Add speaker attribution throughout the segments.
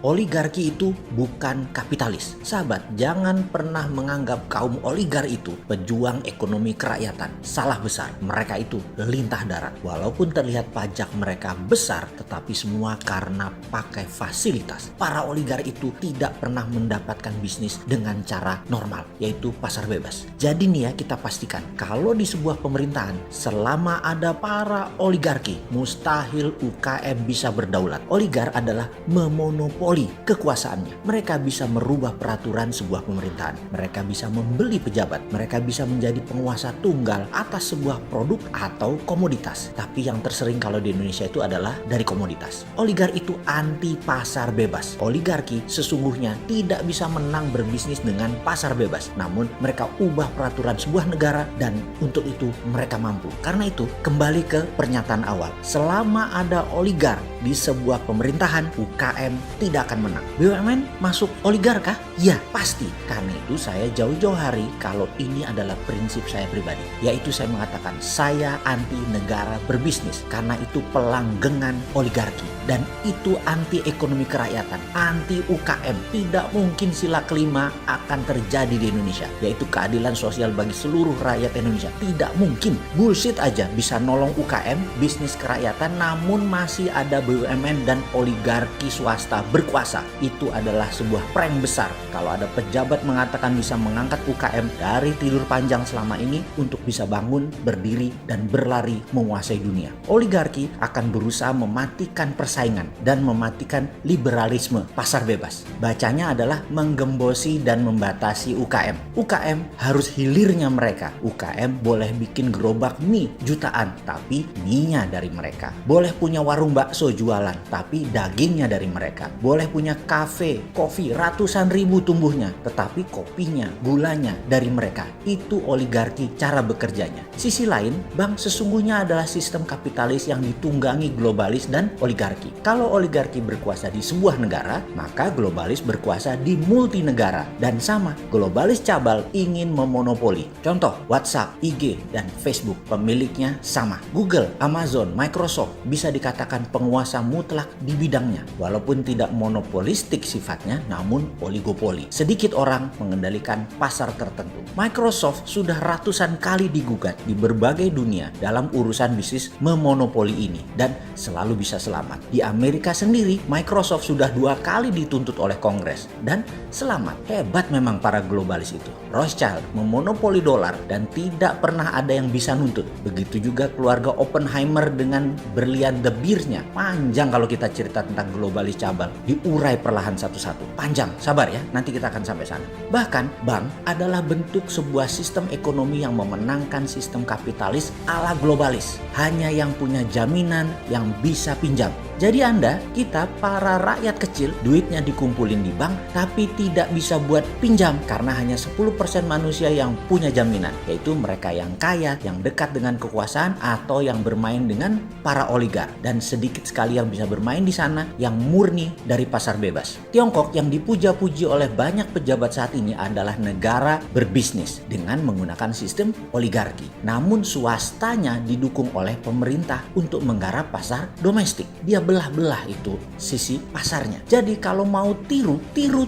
Speaker 1: oligarki itu bukan kapitalis. Sahabat, jangan pernah menganggap kaum oligar itu pejuang ekonomi kerakyatan. Salah besar. Mereka itu lintah darat. Walaupun terlihat pajak mereka besar, tetapi semua karena pakai fasilitas. Para oligar itu tidak pernah mendapatkan bisnis dengan cara normal, yaitu pasar bebas. Jadi nih ya, kita pastikan kalau di sebuah pemerintahan selama ada para oligarki, mustahil UKM bisa berdaulat. Oligar adalah memonopoli kekuasaannya. Mereka bisa merubah peraturan sebuah pemerintahan. Mereka bisa membeli pejabat. Mereka bisa menjadi penguasa tunggal atas sebuah produk atau komoditas. Tapi yang tersering kalau di Indonesia itu adalah dari komoditas. Oligar itu anti pasar bebas. Oligarki sesungguhnya tidak bisa menang berbisnis dengan pasar bebas. Namun mereka ubah peraturan sebuah negara dan untuk itu mereka mampu. Karena itu kembali ke pernyataan awal. Selama ada oligar di sebuah pemerintahan, UKM tidak akan menang. BUMN masuk oligar kah? Ya, pasti. Karena itu saya jauh-jauh hari kalau ini adalah prinsip saya pribadi. Yaitu saya mengatakan saya anti negara berbisnis. Karena itu pelanggengan oligarki. Dan itu anti ekonomi kerakyatan, anti UKM. Tidak mungkin sila kelima akan terjadi di Indonesia, yaitu keadilan sosial bagi seluruh rakyat Indonesia. Tidak mungkin. Bullshit aja bisa nolong UKM, bisnis kerakyatan, namun masih ada BUMN dan oligarki swasta berkuasa. Itu adalah sebuah prank besar kalau ada pejabat mengatakan bisa mengangkat UKM dari tidur panjang selama ini untuk bisa bangun, berdiri, dan berlari menguasai dunia. Oligarki akan berusaha mematikan persaingan dan mematikan liberalisme pasar bebas. Bacanya adalah menggembosi dan membatasi UKM. UKM harus hilirnya mereka. UKM boleh bikin gerobak mie jutaan, tapi mie-nya dari mereka. Boleh punya warung bakso jualan, tapi dagingnya dari mereka. Boleh punya kafe, kopi ratusan ribu tumbuhnya, tetapi kopinya, gulanya dari mereka. Itu oligarki cara bekerjanya. Sisi lain, bank sesungguhnya adalah sistem kapitalis yang ditunggangi globalis dan oligarki. Kalau oligarki berkuasa di sebuah negara, maka globalis berkuasa di multinegara. Dan sama, globalis cabal ingin memonopoli. Contoh, WhatsApp, IG, dan Facebook pemiliknya sama. Google, Amazon, Microsoft bisa dikatakan penguasa mutlak di bidangnya. Walaupun tidak monopolistik sifatnya, namun oligopoli. Sedikit orang mengendalikan pasar tertentu. Microsoft sudah ratusan kali digugat di berbagai dunia dalam urusan bisnis memonopoli ini dan selalu bisa selamat. Di Amerika sendiri, Microsoft sudah 2 kali dituntut oleh Kongres dan selamat. Hebat memang para globalis itu. Rothschild memonopoli dolar dan tidak pernah ada yang bisa nuntut. Begitu juga keluarga Oppenheimer dengan berlian De Beers-nya. Panjang kalau kita cerita tentang globalis cabal. Diurai perlahan satu-satu. Panjang, sabar ya, nanti kita akan sampai sana. Bahkan, bank adalah bentuk sebuah sistem ekonomi yang memenangkan sistem kapitalis ala globalis. Hanya yang punya jaminan yang bisa pinjam. Jadi Anda, kita para rakyat kecil, duitnya dikumpulin di bank tapi tidak bisa buat pinjam karena hanya 10% manusia yang punya jaminan, yaitu mereka yang kaya, yang dekat dengan kekuasaan atau yang bermain dengan para oligar, dan sedikit sekali yang bisa bermain di sana yang murni dari pasar bebas. Tiongkok yang dipuja-puji oleh banyak pejabat saat ini adalah negara berbisnis dengan menggunakan sistem oligarki. Namun swastanya didukung oleh pemerintah untuk menggarap pasar domestik. Dia belah-belah itu sisi pasarnya. Jadi kalau mau tiru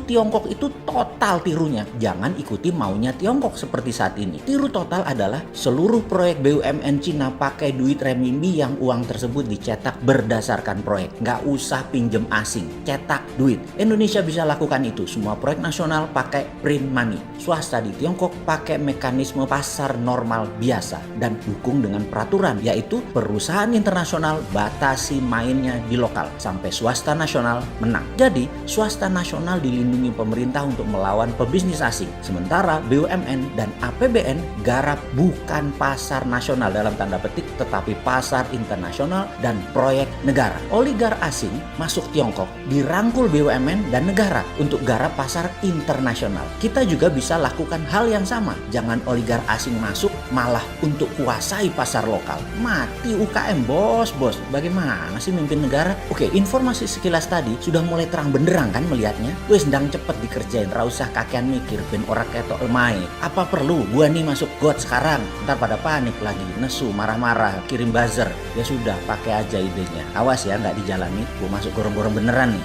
Speaker 1: Tiongkok itu total tirunya. Jangan ikuti maunya Tiongkok seperti saat ini. Tiru total adalah seluruh proyek BUMN Cina pakai duit renminbi yang uang tersebut dicetak berdasarkan proyek. Nggak usah pinjem asing, cetak duit. Indonesia bisa lakukan itu. Semua proyek nasional pakai print money. Swasta di Tiongkok pakai mekanisme pasar normal biasa dan dukung dengan peraturan, yaitu perusahaan internasional batasi mainnya di lokal sampai swasta nasional menang. Jadi swasta nasional dilindungi pemerintah untuk melawan pebisnis asing. Sementara BUMN dan APBN garap bukan pasar nasional dalam tanda petik, tetapi pasar internasional dan proyek negara. Oligar asing masuk Tiongkok, dirangkul BUMN dan negara untuk garap pasar internasional. Kita juga bisa lakukan hal yang sama. Jangan oligar asing masuk malah untuk kuasai pasar lokal. Mati UKM bos. Bagaimana sih mimpin negara? Oke, informasi sekilas tadi sudah mulai terang benderang kan melihatnya. Wes ndang cepet dikerjain, ra usah kakean mikir ben ora ketok lemai. Apa perlu gua nih masuk got sekarang? Ntar pada panik lagi, nesu, marah-marah, kirim buzzer. Ya sudah, pakai aja idenya. Awas ya nggak dijalani, gua masuk gorong-gorong beneran nih.